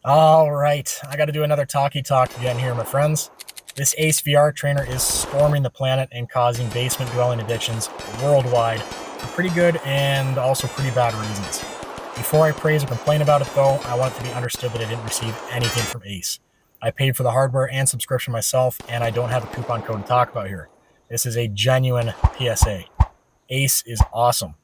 All right, I got to do another talkie talk again here, my friends. This Ace VR trainer is storming the planet and causing basement dwelling addictions worldwide for pretty good and also pretty bad reasons. Before I praise or complain about it though, I want it to be understood that I didn't receive anything from Ace. I paid for the hardware and subscription myself, and I don't have a coupon code to talk about here. This is a genuine PSA. Ace is awesome.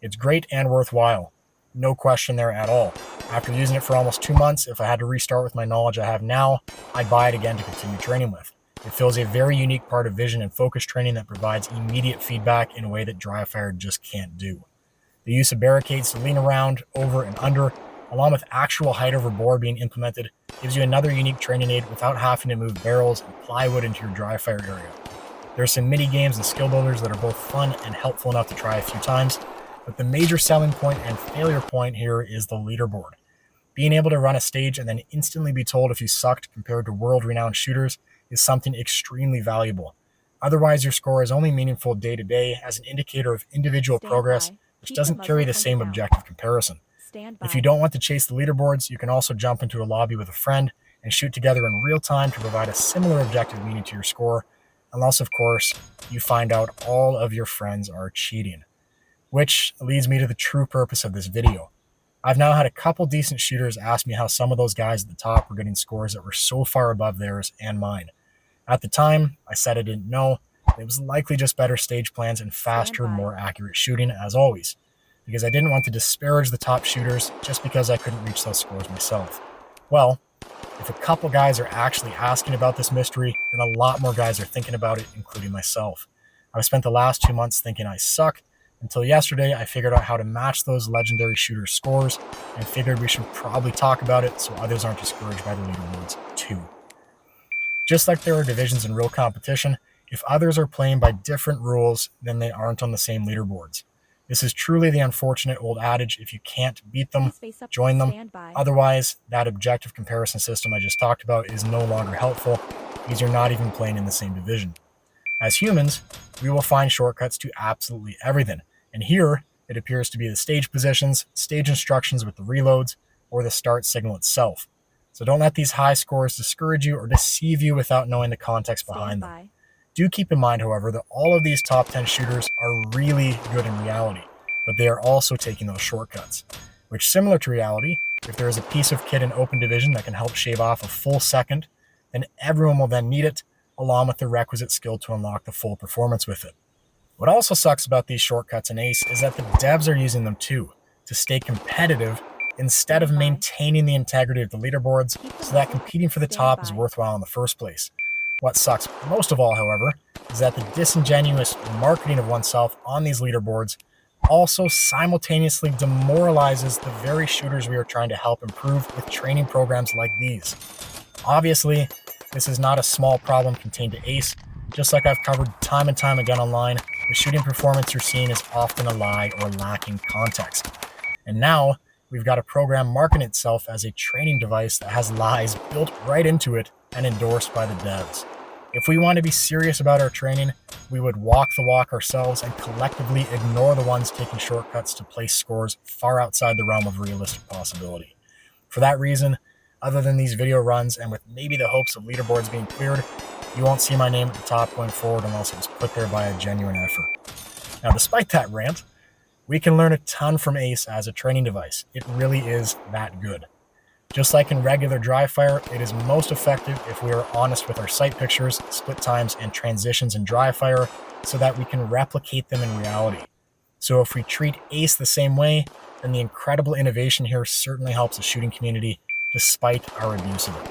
It's great and worthwhile. No question there at all. After using it for almost 2 months, if I had to restart with my knowledge I have now, I'd buy it again to continue training with. It fills a very unique part of vision and focus training that provides immediate feedback in a way that dryfire just can't do. The use of barricades to lean around, over, and under, along with actual height over bore being implemented, gives you another unique training aid without having to move barrels and plywood into your dryfire area. There are some mini games and skill builders that are both fun and helpful enough to try a few times, but the major selling point and failure point here is the leaderboard. Being able to run a stage and then instantly be told if you sucked compared to world-renowned shooters is something extremely valuable. Otherwise, your score is only meaningful day to day as an indicator of individual progress, which doesn't carry the same objective comparison. If you don't want to chase the leaderboards, you can also jump into a lobby with a friend and shoot together in real time to provide a similar objective meaning to your score, unless, of course, you find out all of your friends are cheating. Which leads me to the true purpose of this video. I've now had a couple decent shooters ask me how some of those guys at the top were getting scores that were so far above theirs and mine. At the time, I said I didn't know. It was likely just better stage plans and faster, more accurate shooting, as always, because I didn't want to disparage the top shooters just because I couldn't reach those scores myself. Well, if a couple guys are actually asking about this mystery, then a lot more guys are thinking about it, including myself. I've spent the last 2 months thinking I suck, until yesterday I figured out how to match those legendary shooter scores and figured we should probably talk about it so others aren't discouraged by the leaderboards too. Just like there are divisions in real competition, if others are playing by different rules, then they aren't on the same leaderboards. This is truly the unfortunate old adage, if you can't beat them, join them. Otherwise, that objective comparison system I just talked about is no longer helpful because you're not even playing in the same division. As humans, we will find shortcuts to absolutely everything. And here, it appears to be the stage positions, stage instructions with the reloads, or the start signal itself. So don't let these high scores discourage you or deceive you without knowing the context behind them. Do keep in mind, however, that all of these top 10 shooters are really good in reality, but they are also taking those shortcuts. Which, similar to reality, if there is a piece of kit in open division that can help shave off a full second, then everyone will then need it, along with the requisite skill to unlock the full performance with it. What also sucks about these shortcuts in Ace is that the devs are using them too, to stay competitive instead of maintaining the integrity of the leaderboards so that competing for the top is worthwhile in the first place. What sucks most of all, however, is that the disingenuous marketing of oneself on these leaderboards also simultaneously demoralizes the very shooters we are trying to help improve with training programs like these. Obviously, this is not a small problem contained to Ace. Just like I've covered time and time again online, the shooting performance you're seeing is often a lie or lacking context. And now, we've got a program marketing itself as a training device that has lies built right into it and endorsed by the devs. If we want to be serious about our training, we would walk the walk ourselves and collectively ignore the ones taking shortcuts to place scores far outside the realm of realistic possibility. For that reason, other than these video runs and with maybe the hopes of leaderboards being cleared, you won't see my name at the top going forward unless it was put there by a genuine effort. Now, despite that rant, we can learn a ton from Ace as a training device. It really is that good. Just like in regular dryfire, it is most effective if we are honest with our sight pictures, split times, and transitions in dryfire so that we can replicate them in reality. So if we treat Ace the same way, then the incredible innovation here certainly helps the shooting community despite our abuse of it.